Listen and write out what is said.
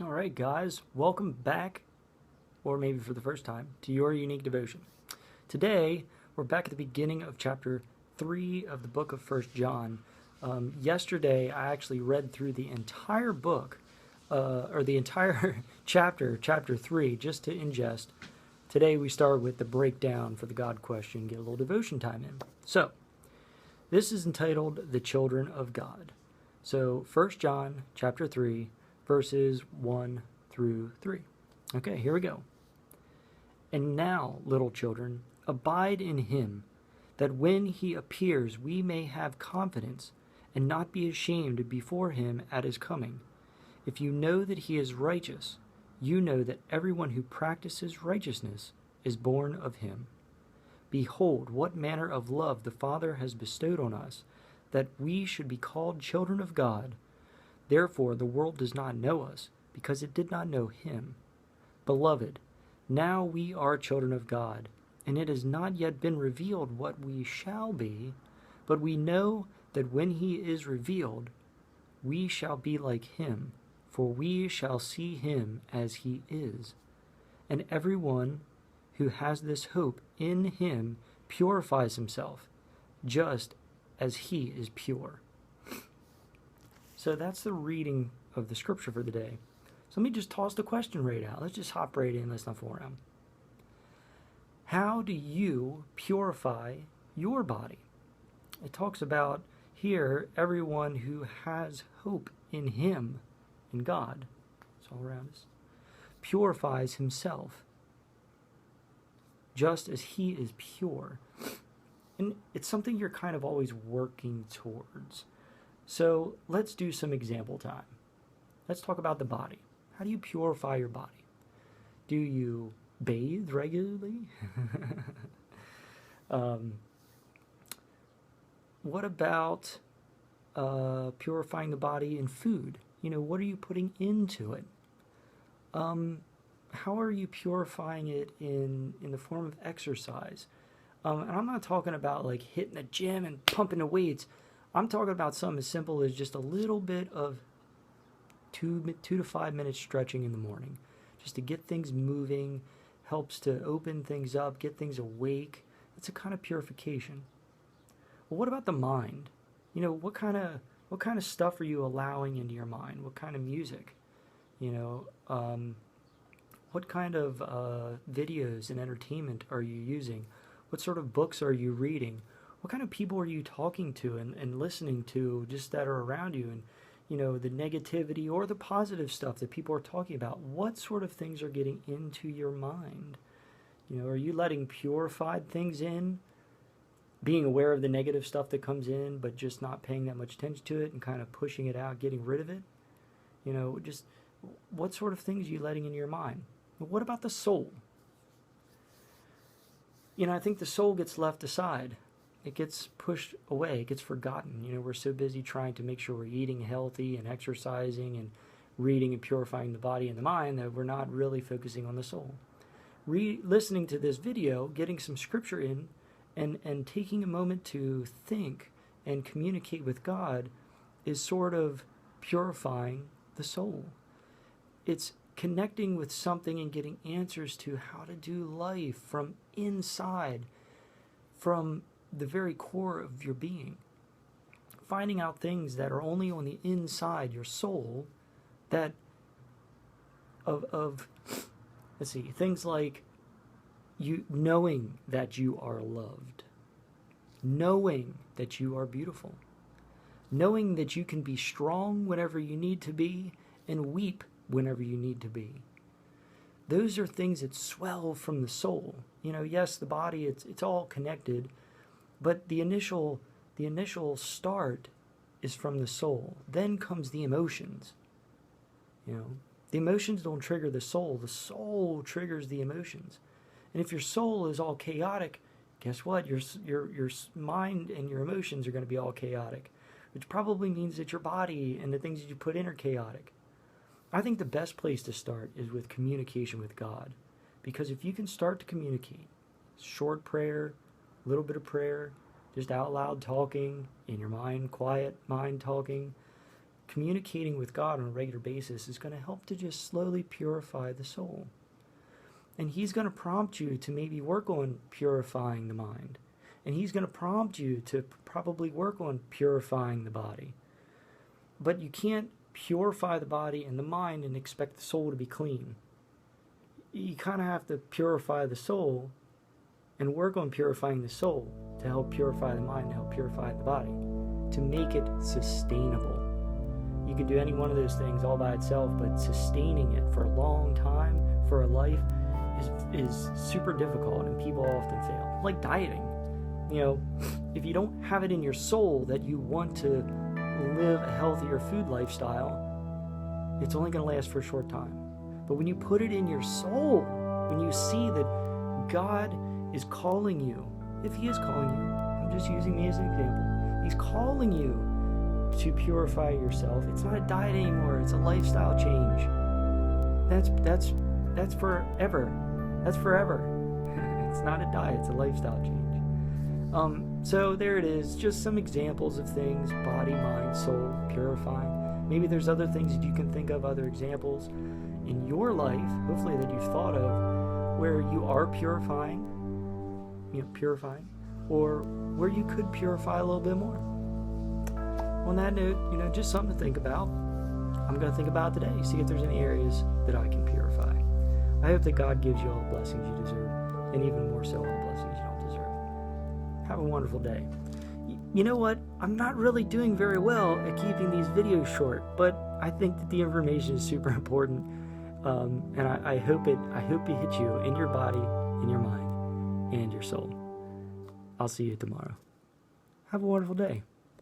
All right, guys, welcome back, or maybe for the first time, to your unique devotion. Today, we're back at the beginning of chapter 3 of the book of First John. Yesterday, I actually read through the entire book, or the entire chapter 3, just to ingest. Today, we start with the breakdown for the God question, get a little devotion time in. So, this is entitled The Children of God. So, First John chapter 3, verses 1 through 3. Okay, here we go. And now, little children, abide in him, that when he appears we may have confidence and not be ashamed before him at his coming. If you know that he is righteous, you know that everyone who practices righteousness is born of him. Behold, what manner of love the Father has bestowed on us, that we should be called children of God. Therefore the world does not know us, because it did not know him. Beloved, now we are children of God, and it has not yet been revealed what we shall be, but we know that when he is revealed, we shall be like him, for we shall see him as he is. And everyone who has this hope in him purifies himself, just as he is pure. So that's the reading of the scripture for the day. So let me just toss the question right out. Let's just hop right in. Let's not fool around. How do you purify your body? It talks about here everyone who has hope in him, in God, it's all around us, purifies himself just as he is pure. And it's something you're kind of always working towards. So let's do some example time. Let's talk about the body. How do you purify your body? Do you bathe regularly? What about purifying the body in food? What are you putting into it? How are you purifying it in the form of exercise? And I'm not talking about like hitting the gym and pumping the weights. I'm talking about something as simple as just a little bit of 2 to 5 minutes stretching in the morning, just to get things moving, helps to open things up, get things awake. It's a kind of purification. Well, what about the mind? What kind of stuff are you allowing into your mind? What kind of music? What kind of videos and entertainment are you using? What sort of books are you reading? What kind of people are you talking to and listening to just that are around you? And, the negativity or the positive stuff that people are talking about. What sort of things are getting into your mind? Are you letting purified things in? Being aware of the negative stuff that comes in, but just not paying that much attention to it and kind of pushing it out, getting rid of it? Just what sort of things are you letting into your mind? But what about the soul? I think the soul gets left aside. It gets pushed away. It gets forgotten. We're so busy trying to make sure we're eating healthy and exercising and reading and purifying the body and the mind that we're not really focusing on the soul. Listening to this video, getting some scripture in, and taking a moment to think and communicate with God is sort of purifying the soul. It's connecting with something and getting answers to how to do life from inside, from the very core of your being. Finding out things that are only on the inside, your soul, that let's see, things like you knowing that you are loved, knowing that you are beautiful, knowing that you can be strong whenever you need to be and weep whenever you need to be. Those are things that swell from the soul. Yes, the body, it's all connected, but the initial start is from the soul. Then comes the emotions. The emotions don't trigger the soul triggers the emotions. And if your soul is all chaotic, guess what? Your mind and your emotions are going to be all chaotic, which probably means that your body and the things that you put in are chaotic. I think the best place to start is with communication with God. Because if you can start to communicate, short prayer, a little bit of prayer, just out loud talking, in your mind, quiet mind talking, communicating with God on a regular basis is going to help to just slowly purify the soul. And he's going to prompt you to maybe work on purifying the mind. And he's going to prompt you to probably work on purifying the body. But you can't purify the body and the mind and expect the soul to be clean. You kind of have to purify the soul and work on purifying the soul to help purify the mind, to help purify the body, to make it sustainable. You can do any one of those things all by itself, but sustaining it for a long time, for a life, is super difficult, and people often fail. Like dieting. If you don't have it in your soul that you want to live a healthier food lifestyle, it's only going to last for a short time. But when you put it in your soul, when you see that God is calling you, if he is calling you, I'm just using me as an example, he's calling you to purify yourself. It's not a diet anymore, it's a lifestyle change. That's forever. That's forever. It's not a diet, it's a lifestyle change. So there it is, just some examples of things: body, mind, soul, purifying. Maybe there's other things that you can think of, other examples in your life, hopefully that you've thought of, where you are purifying, or where you could purify a little bit more. On that note, just something to think about. I'm going to think about today, see if there's any areas that I can purify. I hope that God gives you all the blessings you deserve, and even more so all the blessings you don't deserve. Have a wonderful day. You know what? I'm not really doing very well at keeping these videos short, but I think that the information is super important, and I hope it hits you in your body, in your mind, and your soul. I'll see you tomorrow. Have a wonderful day.